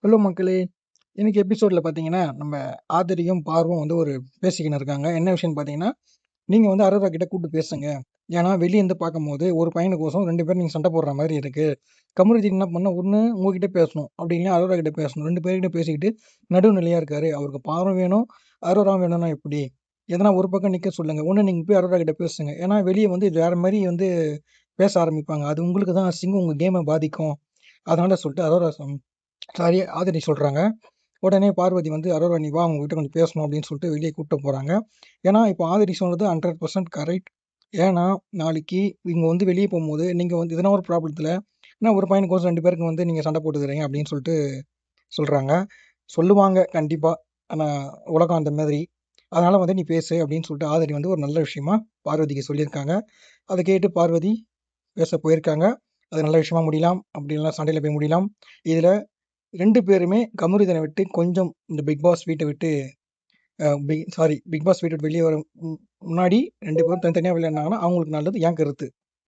Hello மக்களே! இன்னைக்கு எபிசோட்ல பார்த்தீங்கன்னா, நம்ம ஆதிரியும், பார்வும் வந்து ஒரு பேசிக்கின்னு இருக்காங்க. என்ன விஷயம்னு பார்த்தீங்கன்னா, நீங்க வந்து அரோரா கிட்ட கூப்ட்டு பேசுங்க. ஏன்னா, வெளிய இருந்து பார்க்கும்போது ஒரு பையனுக்கோசரம் 2 பேரும் நீங்க சண்டை போடுற மாரி இருக்கு. கமருதீன் என்ன பண்ணணும், ஒண்ணு உங்ககிட்ட பேசணும். அப்படி இல்லைனா அரோரா கிட்ட பேசணும். 2 பேர்கிட்ட பேசிக்கிட்டு நடுநிலையா இருக்காரு. அவருக்கு பார்வும் வேணும், அரோராவும் வேணும்னா எப்படி? எதனா ஒரு பக்கம் நிக்க சொல்லுங்க. ஒண்ணு நீங்க போய் அரோரா கிட்ட பேசுங்க. ஏன்னா, வெளிய வந்து இது வேற மாரி வந்து பேச ஆரம்பிப்பாங்க. அது உங்களுக்கு தான் அசிங்கம். உங்க கேம பாதிக்கும். அதனால சொல்லிட்டு அரோரா சாரி ஆதிரி சொல்றாங்க. உடனே பார்வதி வந்து "அரோரா நீ வா உங்ககிட்ட கொஞ்சம் பேசணும்" அப்படின்னு சொல்லிட்டு வெளியே கூட்டு போறாங்க. ஏன்னா, இப்போ ஆதிரி சொன்னது 100% கரெக்ட். ஏன்னா, நாளைக்கு இவங்க வந்து வெளிய போம்போது, நீங்க வந்து எதனா ஒரு ப்ராப்ளத்துல, "என்ன ஒரு பையனுக்கோசரம் 2 பேருக்கு வந்து நீங்க சண்டை போட்டுக்கிறீங்க" அப்படின்னு சொல்லிட்டு சொல்றாங்க. சொல்லுவாங்க கண்டிப்பா. ஆனா, உலகம் அந்த மாதிரி. அதனால வந்து "நீ பேசு" அப்படின்னு சொல்லிட்டு ஆதிரி வந்து ஒரு நல்ல விஷயமா பார்வதிக்கு சொல்லியிருக்காங்க. அத கேட்டு பார்வதி பேச போயிருக்காங்க. அது நல்ல விஷயமா முடியலாம். அப்படி இல்லைனா சண்டையில போய் முடியலாம். இதுல 2 பேருமே கமுறிதனை விட்டு கொஞ்சம் இந்த பிக் பாஸ் வீட்ட விட்டு பிக் பாஸ் வீட்ட விட்டு வெளிய வர முன்னாடி 2 பேரும் தனித்தனியா விளையாடுனாங்கன்னா, அவங்களுக்கு நல்லது என் கருத்து.